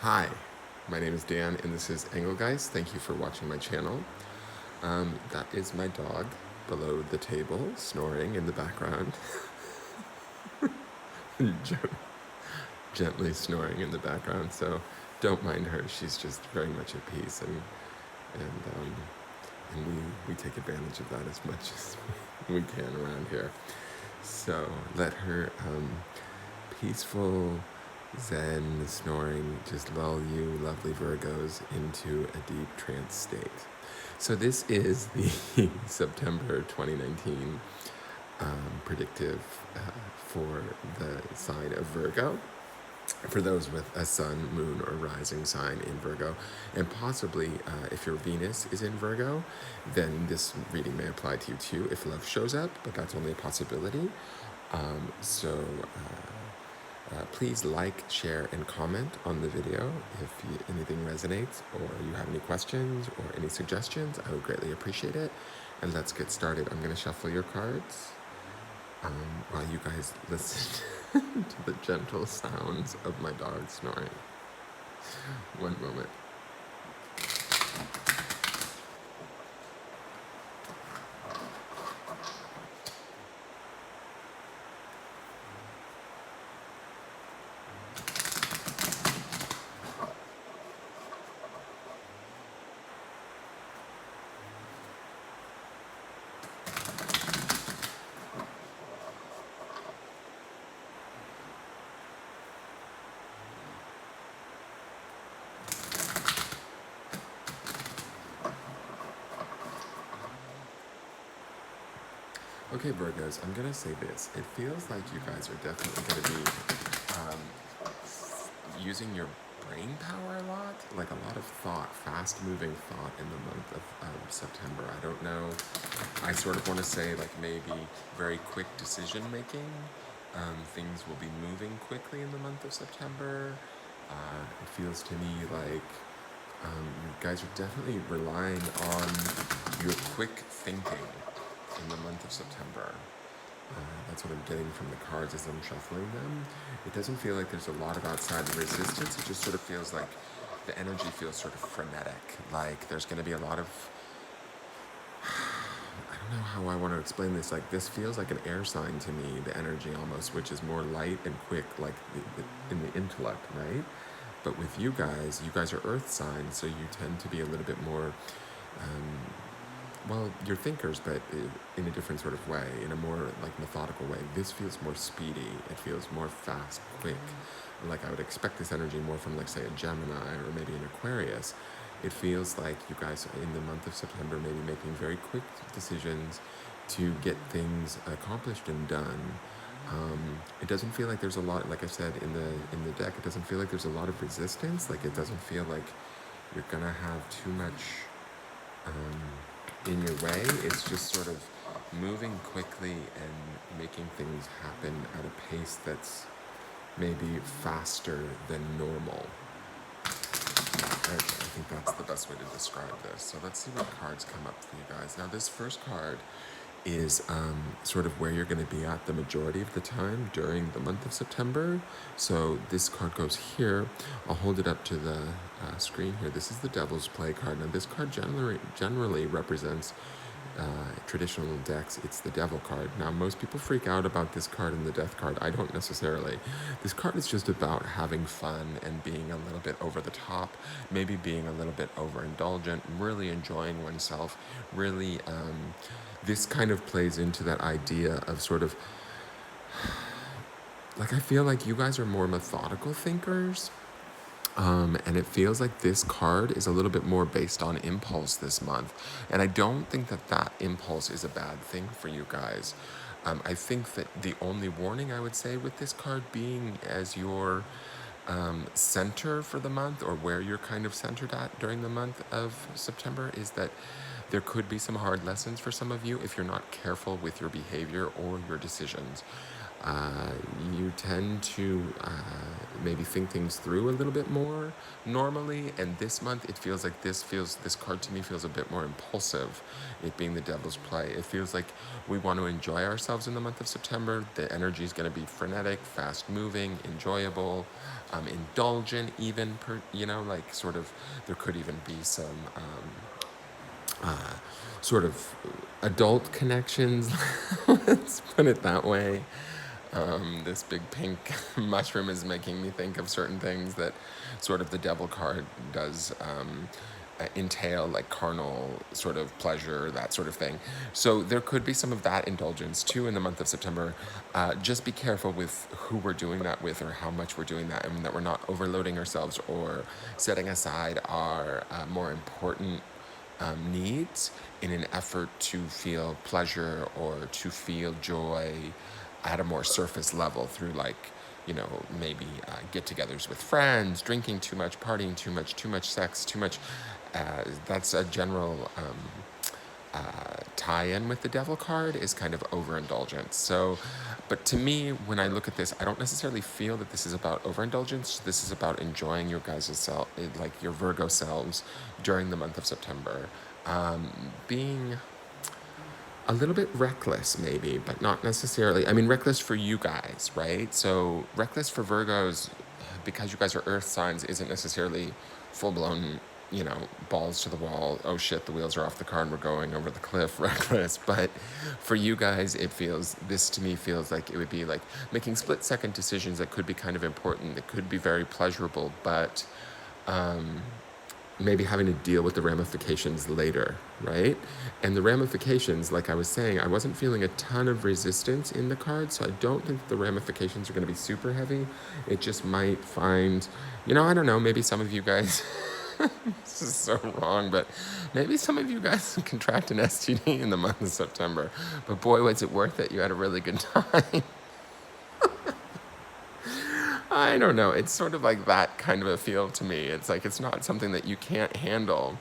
Hi, my name is Dan and this is Engelgeist. Thank you for watching my channel. That is my dog below the table, snoring in the background. Gently snoring in the background, so don't mind her. She's just very much at peace, and we take advantage of that as much as we can around here. So let her peaceful Zen snoring just lull you lovely Virgos into a deep trance state. So this is the September 2019 predictive for the sign of Virgo. For those with a sun, moon, or rising sign in Virgo, and possibly if your Venus is in Virgo, then this reading may apply to you too if love shows up, but that's only a possibility. Please like, share, and comment on the video if anything resonates or you have any questions or any suggestions. I would greatly appreciate it. And let's get started. I'm going to shuffle your cards while you guys listen to the gentle sounds of my dog snoring. One moment. Okay, Virgos, I'm going to say this. It feels like you guys are definitely going to be using your brain power a lot, like a lot of thought, fast-moving thought in the month of September. I don't know. I sort of want to say like maybe very quick decision-making. Things will be moving quickly in the month of September. It feels to me like you guys are definitely relying on your quick thinking in the month of September. That's what I'm getting from the cards as I'm shuffling them. It doesn't feel like there's a lot of outside resistance. It just sort of feels like the energy feels sort of frenetic. Like there's going to be a lot of... I don't know how I want to explain this. Like this feels like an air sign to me, the energy almost, which is more light and quick, like in the intellect, right? But with you guys are earth signs, so you tend to be a little bit more... well, you're thinkers, but in a different sort of way, in a more like methodical way. This feels more speedy. It feels more fast, quick. Like I would expect this energy more from, like, say, a Gemini or maybe an Aquarius. It feels like you guys in the month of September may be making very quick decisions to get things accomplished and done. It doesn't feel like there's a lot, like I said in the deck, it doesn't feel like there's a lot of resistance. Like it doesn't feel like you're gonna have too much in your way. It's just sort of moving quickly and making things happen at a pace that's maybe faster than normal. I think that's the best way to describe this. So let's see what cards come up for you guys. Now this first card is sort of where you're going to be at the majority of the time during the month of September. So this card goes here. I'll hold it up to the screen here. This is the Devil's Play card. Now this card generally represents traditional decks. It's the Devil card. Now most people freak out about this card and the Death card. I don't necessarily. This card is just about having fun and being a little bit over the top, maybe being a little bit overindulgent, really enjoying oneself, really this kind of plays into that idea of sort of, like, I feel like you guys are more methodical thinkers. And it feels like this card is a little bit more based on impulse this month. And I don't think that that impulse is a bad thing for you guys. I think that the only warning I would say with this card being as your center for the month, or where you're kind of centered at during the month of September, is that there could be some hard lessons for some of you if you're not careful with your behavior or your decisions. uh, you tend to maybe think things through a little bit more normally. And this month, it feels like this card to me feels a bit more impulsive, it being the Devil's Play. It feels like we want to enjoy ourselves in the month of September. The energy is going to be frenetic, fast moving, enjoyable, indulgent, even, like sort of, there could even be some sort of adult connections. Let's put it that way. This big pink mushroom is making me think of certain things that sort of the devil card does entail, like carnal sort of pleasure, that sort of thing. So there could be some of that indulgence too in the month of September. Just be careful with who we're doing that with or how much we're doing that, and that we're not overloading ourselves or setting aside our more important needs in an effort to feel pleasure or to feel joy at a more surface level through, like, maybe get-togethers with friends, drinking too much, partying too much sex, too much. That's a general tie-in with the devil card, is kind of overindulgence. So, but to me, when I look at this, I don't necessarily feel that this is about overindulgence. This is about enjoying your guys' self, like your Virgo selves, during the month of September, being a little bit reckless maybe, but not necessarily. I mean, reckless for you guys, right? So reckless for Virgos, because you guys are earth signs, isn't necessarily full-blown, balls to the wall, oh shit, the wheels are off the car and we're going over the cliff, reckless. But for you guys, this to me feels like it would be like making split-second decisions that could be kind of important, that could be very pleasurable, but maybe having to deal with the ramifications later, right? And the ramifications, like I was saying, I wasn't feeling a ton of resistance in the card, so I don't think the ramifications are going to be super heavy. It just might find, I don't know, maybe some of you guys, this is so wrong, but maybe some of you guys contract an STD in the month of September. But boy, was it worth it. You had a really good time. I don't know. It's sort of like that kind of a feel to me. It's like it's not something that you can't handle,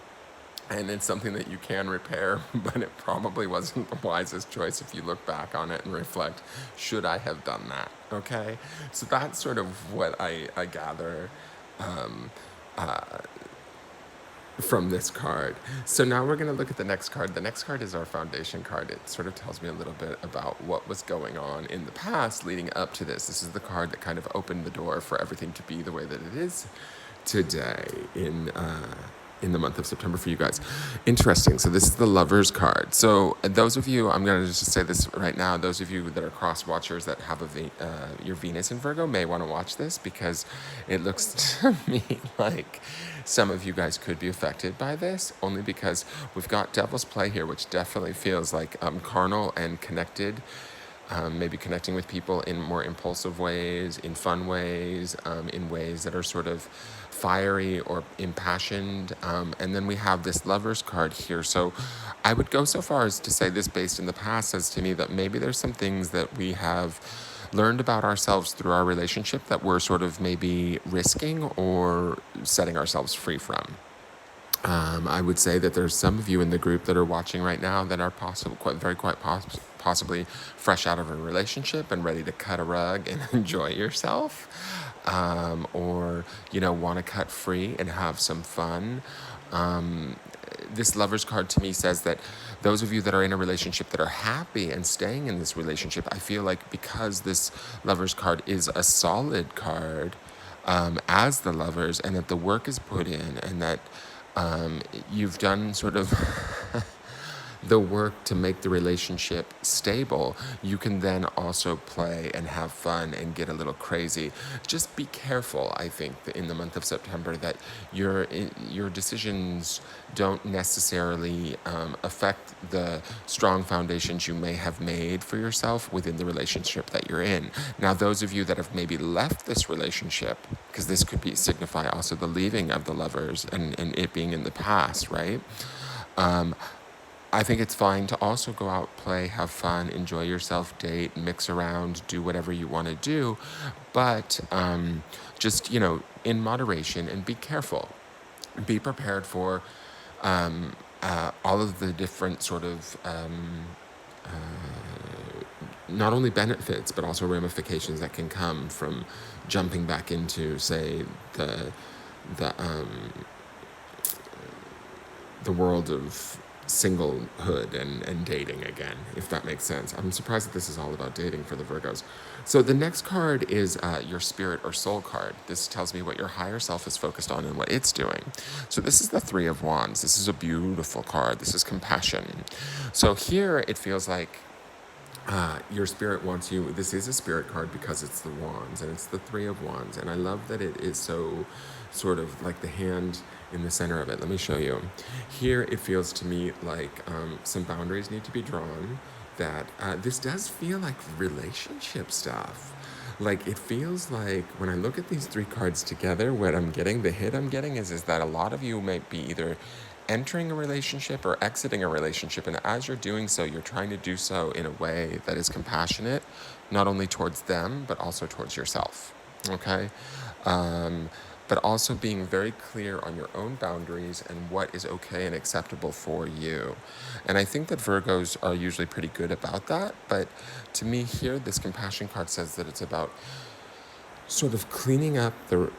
and it's something that you can repair, but it probably wasn't the wisest choice if you look back on it and reflect, should I have done that? Okay? So that's sort of what I gather from this card. So now we're going to look at the next card. The next card is our foundation card. It sort of tells me a little bit about what was going on in the past leading up to this. This is the card that kind of opened the door for everything to be the way that it is today in the month of September for you guys. Interesting. So this is the Lover's card. So those of you, I'm going to just say this right now, those of you that are cross watchers that have your Venus in Virgo may want to watch this, because it looks to me like some of you guys could be affected by this, only because we've got Devil's Play here, which definitely feels like carnal and connected. Maybe connecting with people in more impulsive ways, in fun ways, in ways that are sort of fiery or impassioned. And then we have this Lover's card here. So I would go so far as to say this, based in the past, says to me that maybe there's some things that we have learned about ourselves through our relationship that we're sort of maybe risking or setting ourselves free from. I would say that there's some of you in the group that are watching right now that are possibly fresh out of a relationship and ready to cut a rug and enjoy yourself, or want to cut free and have some fun. This Lover's card to me says that those of you that are in a relationship that are happy and staying in this relationship, I feel like because this Lover's card is a solid card, as the Lovers, and that the work is put in, and that you've done sort of the work to make the relationship stable, you can then also play and have fun and get a little crazy. Just be careful, I think, in the month of September, that your decisions don't necessarily affect the strong foundations you may have made for yourself within the relationship that you're in. Now, those of you that have maybe left this relationship, because this could signify also the leaving of the Lovers and it being in the past, right? I think it's fine to also go out, play, have fun, enjoy yourself, date, mix around, do whatever you want to do, but just, in moderation, and be careful. Be prepared for all of the different sort of not only benefits but also ramifications that can come from jumping back into, say, the the world of singlehood and dating again, if that makes sense. I'm surprised that this is all about dating for the Virgos. So the next card is your spirit or soul card. This tells me what your higher self is focused on and what it's doing. So this is the Three of Wands. This is a beautiful card. This is compassion. So here it feels like your spirit wants you. This is a spirit card because it's the wands and it's the Three of Wands. And I love that it is so sort of like the hand in the center of it. Let me show you. Here it feels to me like some boundaries need to be drawn. That this does feel like relationship stuff. Like it feels like when I look at these three cards together, what I'm getting, the hit I'm getting is that a lot of you might be either entering a relationship or exiting a relationship, and as you're doing so, you're trying to do so in a way that is compassionate, not only towards them but also towards yourself. Okay. But also being very clear on your own boundaries and what is okay and acceptable for you. And I think that Virgos are usually pretty good about that. But to me, here, this compassion card says that it's about sort of cleaning up the.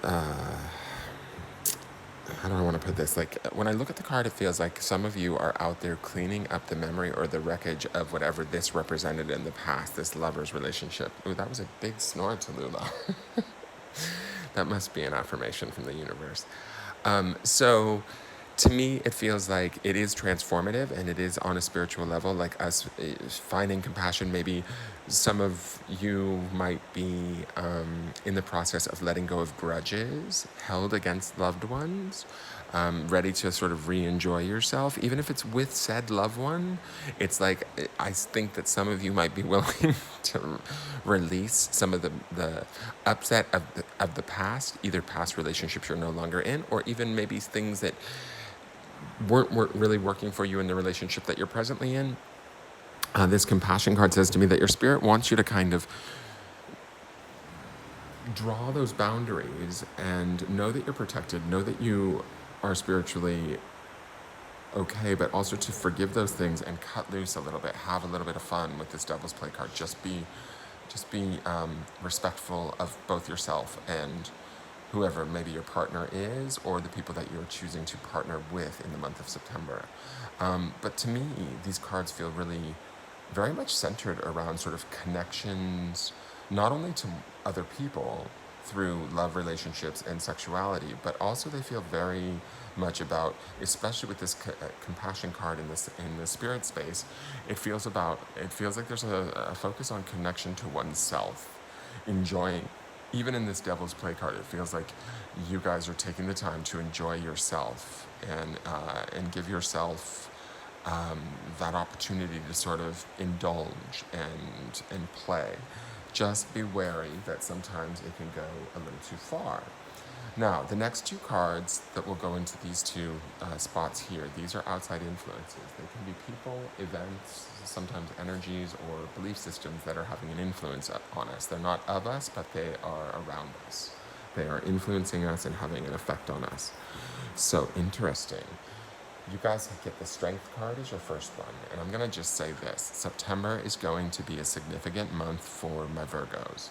How do I want to put this? Like, when I look at the card, it feels like some of you are out there cleaning up the memory or the wreckage of whatever this represented in the past, this lover's relationship. Ooh, that was a big snore, Tallulah. That must be an affirmation from the universe. So to me, it feels like it is transformative and it is on a spiritual level, like us finding compassion. Maybe some of you might be in the process of letting go of grudges held against loved ones, ready to sort of re-enjoy yourself, even if it's with said loved one. It's like, I think that some of you might be willing to release some of the upset of the past, either past relationships you're no longer in, or even maybe things that weren't really working for you in the relationship that you're presently in. This compassion card says to me that your spirit wants you to kind of draw those boundaries and know that you're protected, know that you are spiritually okay, but also to forgive those things and cut loose a little bit, have a little bit of fun with this Devil's Play card. Just be respectful of both yourself and whoever maybe your partner is, or the people that you're choosing to partner with in the month of September. But to me, these cards feel really very much centered around sort of connections, not only to other people through love relationships and sexuality, but also they feel very much about, especially with this compassion card in the spirit space, it feels like there's a focus on connection to oneself, enjoying. Even in this Devil's Play card, it feels like you guys are taking the time to enjoy yourself and give yourself that opportunity to sort of indulge and play. Just be wary that sometimes it can go a little too far. Now, the next two cards that will go into these two spots here, these are outside influences. They can be people, events, sometimes energies or belief systems that are having an influence on us. They're not of us, but they are around us. They are influencing us and having an effect on us. So, interesting. You guys get the Strength card as your first one. And I'm going to just say this. September is going to be a significant month for my Virgos.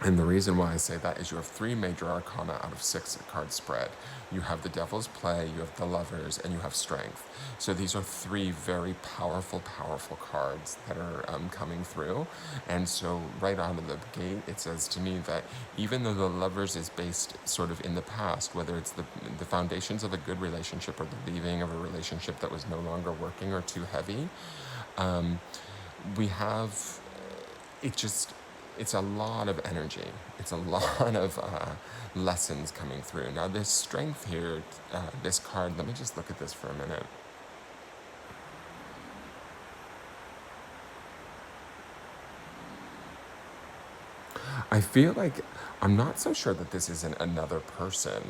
And the reason why I say that is you have three major arcana out of 6 card spread. You have the Devil's Play, you have the Lovers, and you have Strength. So these are three very powerful, powerful cards that are coming through. And so right out of the gate, it says to me that even though the Lovers is based sort of in the past, whether it's the foundations of a good relationship or the leaving of a relationship that was no longer working or too heavy, we have, it's a lot of energy. It's a lot of lessons coming through. Now, this Strength here, this card, let me just look at this for a minute. I feel like I'm not so sure that this isn't another person.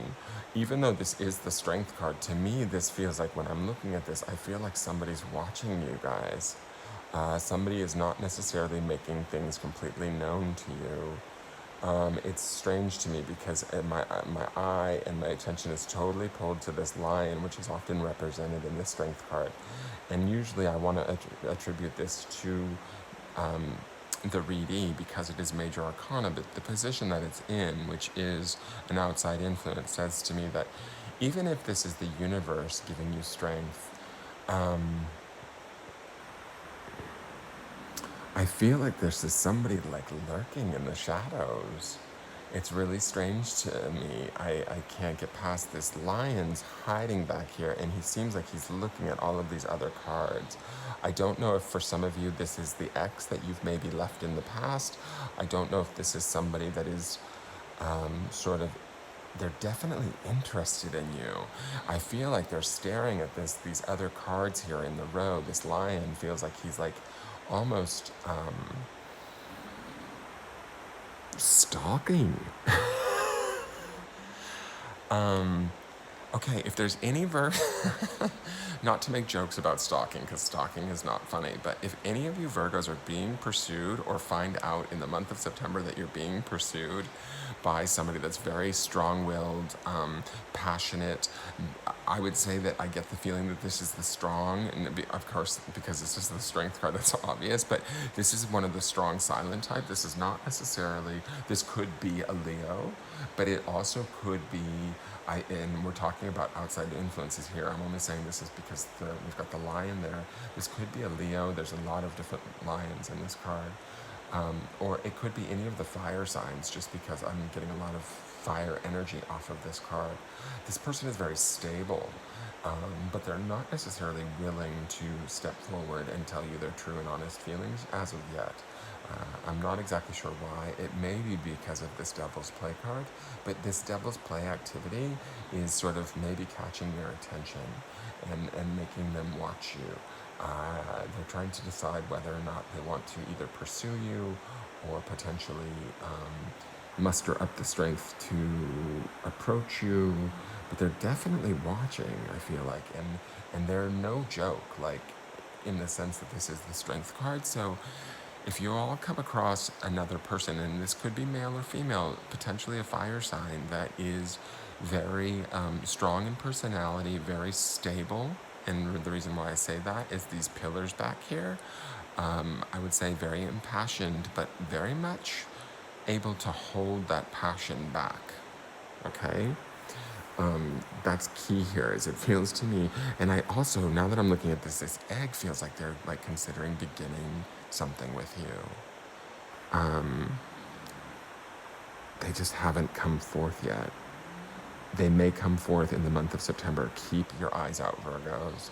Even though this is the Strength card, to me, this feels like when I'm looking at this, I feel like somebody's watching you guys. Somebody is not necessarily making things completely known to you. It's strange to me because my eye and my attention is totally pulled to this lion, which is often represented in this Strength card. And usually I want to attribute this to the readee because it is major arcana, but the position that it's in, which is an outside influence, says to me that even if this is the universe giving you strength, I feel like there's just somebody like lurking in the shadows. It's really strange to me. I can't get past this. Lion's hiding back here, and he seems like he's looking at all of these other cards. I don't know if for some of you this is the ex that you've maybe left in the past. I don't know if this is somebody that is sort of, they're definitely interested in you. I feel like they're staring at these other cards here in the row. This lion feels like he's like almost stalking. Okay, if there's any not to make jokes about stalking, because stalking is not funny, but if any of you Virgos are being pursued or find out in the month of September that you're being pursued by somebody that's very strong-willed, passionate, I would say that I get the feeling that this is the strong, and of course, because this is the strength card, that's obvious, but this is one of the strong silent type. This is not necessarily, this could be a Leo, but it also could be, and we're talking about outside influences here. I'm only saying this is because we've got the lion there. This could be a Leo. There's a lot of different lions in this card. Or it could be any of the fire signs, just because I'm getting a lot of fire energy off of this card. This person is very stable, but they're not necessarily willing to step forward and tell you their true and honest feelings as of yet. I'm not exactly sure why. It may be because of this Devil's Play card, but this Devil's Play activity is sort of maybe catching their attention and making them watch you. They're trying to decide whether or not they want to either pursue you or potentially muster up the strength to approach you, but they're definitely watching, I feel like, and they're no joke, like in the sense that this is the strength card. So if you all come across another person, and this could be male or female, potentially a fire sign that is very strong in personality, very stable, and the reason why I say that is these pillars back here, I would say very impassioned, but very much able to hold that passion back, okay? That's key here, is it feels to me, and I also, now that I'm looking at this egg feels like they're like considering beginning something with you. They just haven't come forth yet. They may come forth in the month of September. Keep your eyes out, Virgos.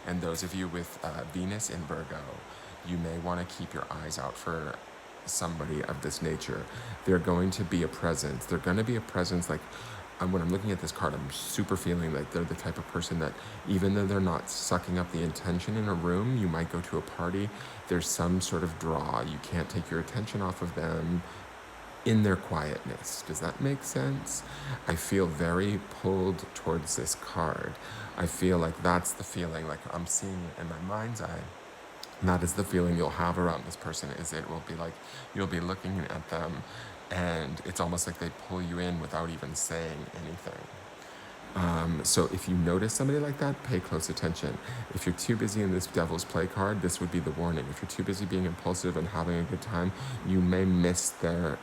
And those of you with Venus in Virgo, you may want to keep your eyes out for somebody of this nature. They're going to be a presence. They're going to be a presence like, when I'm looking at this card, I'm super feeling like they're the type of person that even though they're not sucking up the attention in a room, you might go to a party, there's some sort of draw. You can't take your attention off of them in their quietness. Does that make sense? I feel very pulled towards this card. I feel like that's the feeling, like I'm seeing it in my mind's eye. And that is the feeling you'll have around this person, is it will be like you'll be looking at them and it's almost like they pull you in without even saying anything. So if you notice somebody like that, pay close attention. If you're too busy in this Devil's Play card, this would be the warning. If you're too busy being impulsive and having a good time, you may miss their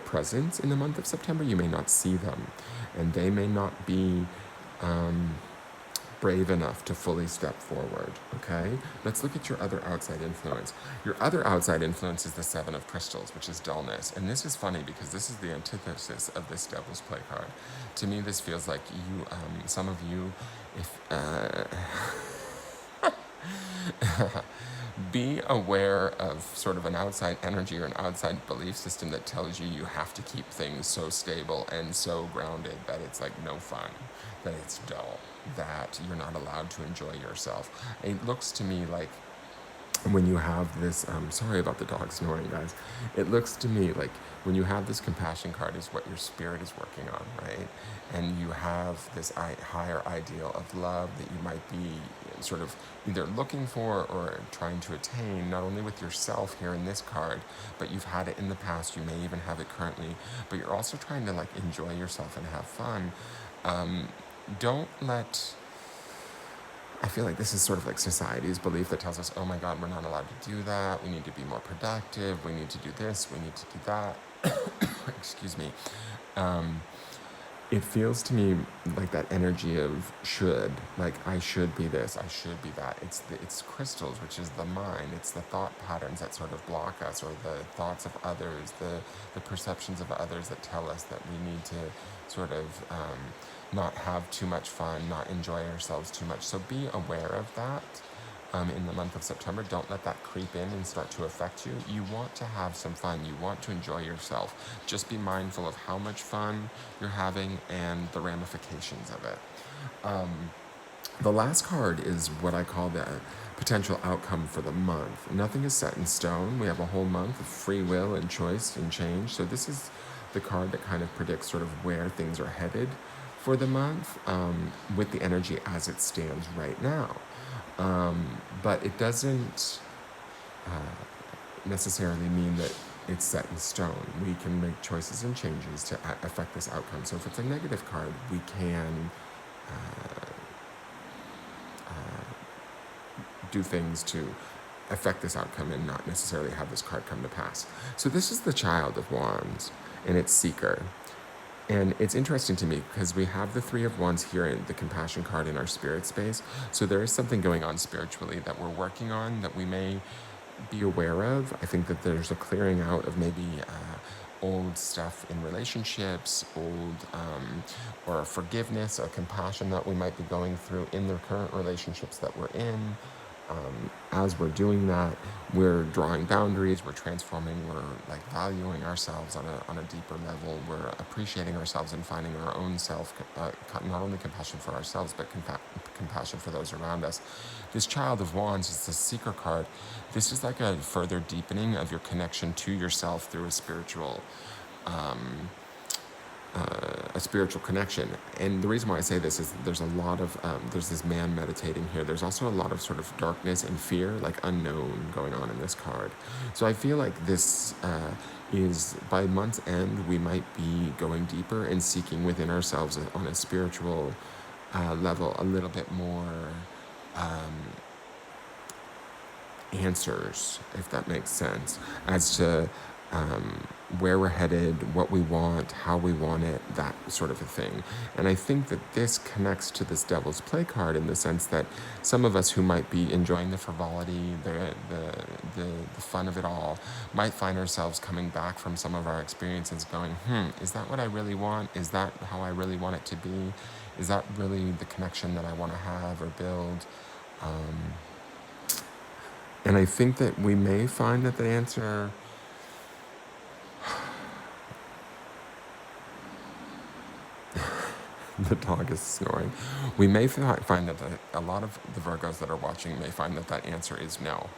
presence in the month of September. You may not see them, and they may not be brave enough to fully step forward, okay? Let's look at your other outside influence. Your other outside influence is the Seven of Crystals, which is dullness. And this is funny because this is the antithesis of this Devil's Play card. To me, this feels like you, some of you, if be aware of sort of an outside energy or an outside belief system that tells you you have to keep things so stable and so grounded that it's like no fun, that it's dull, that you're not allowed to enjoy yourself. It looks to me like when you have this, sorry about the dog snoring, guys. It looks to me like when you have this compassion card is what your spirit is working on, right? And you have this higher ideal of love that you might be sort of either looking for or trying to attain, not only with yourself here in this card, but you've had it in the past, you may even have it currently, but you're also trying to like enjoy yourself and have fun. Don't let I feel like this is sort of like society's belief that tells us, oh my God, we're not allowed to do that. We need to be more productive. We need to do this. We need to do that. Excuse me. Um, it feels to me like that energy of should, like I should be this, I should be that. It's crystals, which is the mind. It's the thought patterns that sort of block us, or the thoughts of others, the perceptions of others that tell us that we need to sort of not have too much fun, not enjoy ourselves too much. So be aware of that. In the month of September, don't let that creep in and start to affect you. You want to have some fun. You want to enjoy yourself. Just be mindful of how much fun you're having and the ramifications of it. The last card is what I call the potential outcome for the month. Nothing is set in stone. We have a whole month of free will and choice and change. So this is the card that kind of predicts sort of where things are headed for the month, with the energy as it stands right now. But it doesn't necessarily mean that it's set in stone. We can make choices and changes to affect this outcome. So if it's a negative card, we can do things to affect this outcome and not necessarily have this card come to pass. So this is the Child of Wands, and it's Seeker. And it's interesting to me because we have the Three of Wands here in the Compassion card in our spirit space. So there is something going on spiritually that we're working on that we may be aware of. I think that there's a clearing out of maybe old stuff in relationships, or forgiveness or compassion that we might be going through in the current relationships that we're in. As we're doing that, we're drawing boundaries, we're transforming, we're like valuing ourselves on a deeper level, we're appreciating ourselves and finding our own self, not only compassion for ourselves, but compassion for those around us. This Child of Wands is the Seeker card. This is like a further deepening of your connection to yourself through a spiritual connection. And the reason why I say this is there's a lot of, there's this man meditating here. There's also a lot of sort of darkness and fear, like unknown, going on in this card. So I feel like this is, by month's end, we might be going deeper and seeking within ourselves on a spiritual level a little bit more answers, if that makes sense, as to where we're headed, what we want, how we want it, that sort of a thing. And I think that this connects to this Devil's Play card in the sense that some of us who might be enjoying the frivolity, the fun of it all, might find ourselves coming back from some of our experiences going, is that what I really want? Is that how I really want it to be? Is that really the connection that I want to have or build? And I think that we may find that the answer... The dog is snoring. We may find that a lot of the Virgos that are watching may find that that answer is no.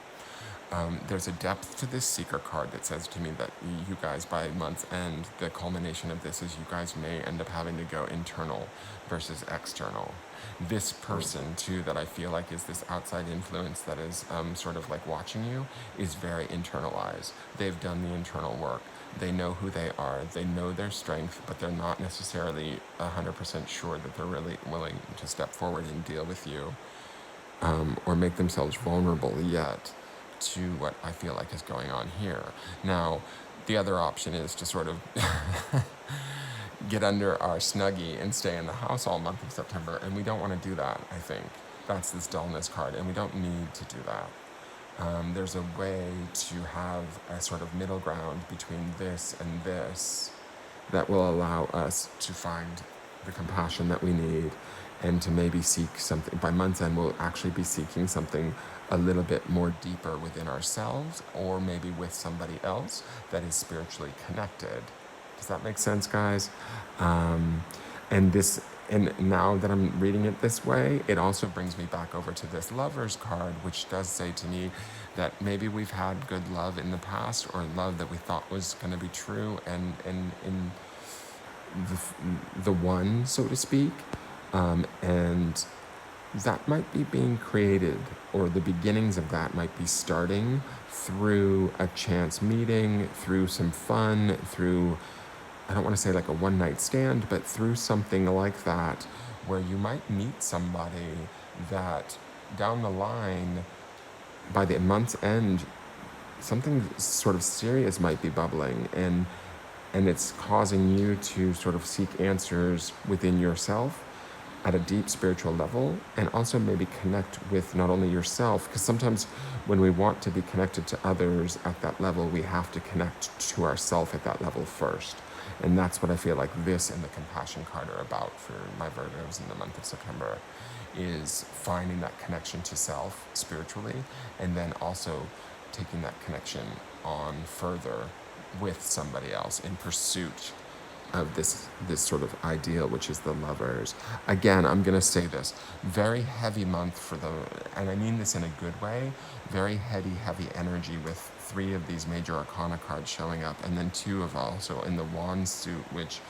There's a depth to this Seeker card that says to me that you guys, by month's end, the culmination of this is you guys may end up having to go internal versus external. This person, too, that I feel like is this outside influence that is sort of like watching you, is very internalized. They've done the internal work. They know who they are. They know their strength, but they're not necessarily 100% sure that they're really willing to step forward and deal with you, or make themselves vulnerable yet to what I feel like is going on here. Now, the other option is to sort of get under our Snuggie and stay in the house all month of September, and we don't want to do that, I think. That's this dullness card, and we don't need to do that. There's a way to have a sort of middle ground between this and this that will allow us to find the compassion that we need and to maybe seek something. By month's end, we'll actually be seeking something a little bit more deeper within ourselves, or maybe with somebody else that is spiritually connected. Does that make sense, guys? And now that I'm reading it this way, it also brings me back over to this Lover's card, which does say to me that maybe we've had good love in the past, or love that we thought was going to be true and in the one, so to speak. And that might be being created, or the beginnings of that might be starting through a chance meeting, through some fun, through, I don't want to say like a one-night stand, but through something like that, where you might meet somebody that down the line, by the month's end, something sort of serious might be bubbling, and it's causing you to sort of seek answers within yourself at a deep spiritual level, and also maybe connect with not only yourself, because sometimes when we want to be connected to others at that level, we have to connect to ourself at that level first. And that's what I feel like this and the compassion card are about for my Virgos in the month of September, is finding that connection to self spiritually, and then also taking that connection on further with somebody else in pursuit of this sort of ideal, which is the lovers. Again, I'm going to say this, very heavy month for the, and I mean this in a good way, very heavy energy with 3 of these major arcana cards showing up, and then 2 of also in the wand suit, which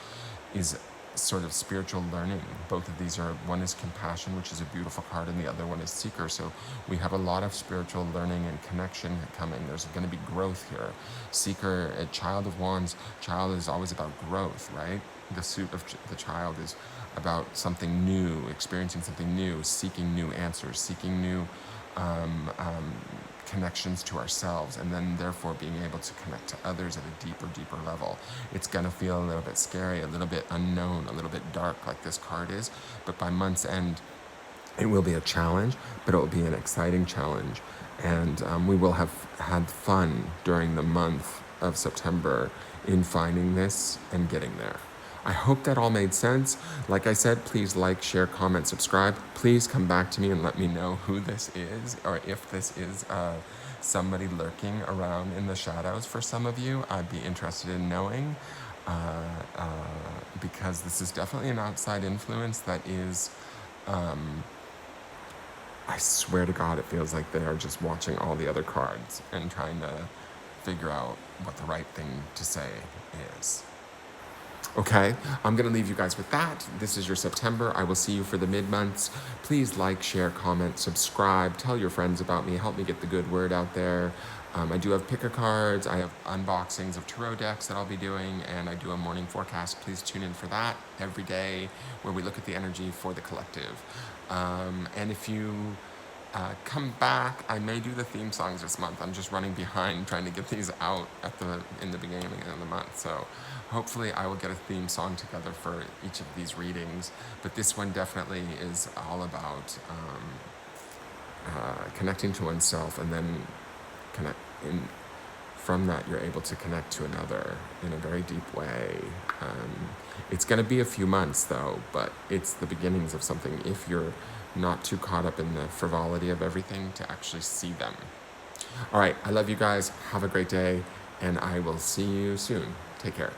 is sort of spiritual learning. Both of these are, one is compassion, which is a beautiful card, and the other one is seeker. So we have a lot of spiritual learning and connection coming. There's going to be growth here. Seeker, a child of wands, child is always about growth, right? The suit of the child is about something new, experiencing something new, seeking new answers, seeking new connections to ourselves, and then therefore being able to connect to others at a deeper level. It's going to feel a little bit scary, a little bit unknown, a little bit dark, like this card is, but by month's end it will be a challenge, but it will be an exciting challenge, and we will have had fun during the month of September in finding this and getting there. I hope that all made sense. Like I said, please like, share, comment, subscribe. Please come back to me and let me know who this is, or if this is somebody lurking around in the shadows for some of you. I'd be interested in knowing, because this is definitely an outside influence that is, I swear to God, it feels like they are just watching all the other cards and trying to figure out what the right thing to say is. Okay, I'm going to leave you guys with that. This is your September. I will see you for the mid-months. Please like, share, comment, subscribe. Tell your friends about me. Help me get the good word out there. I do have picker cards. I have unboxings of tarot decks that I'll be doing, and I do a morning forecast. Please tune in for that every day, where we look at the energy for the collective. And if you come back, I may do the theme songs this month. I'm just running behind trying to get these out in the beginning of the month. So hopefully I will get a theme song together for each of these readings. But this one definitely is all about connecting to oneself, and then from that you're able to connect to another in a very deep way. It's going to be a few months though, but it's the beginnings of something, if you're not too caught up in the frivolity of everything, to actually see them. All right, I love you guys. Have a great day, and I will see you soon. Take care.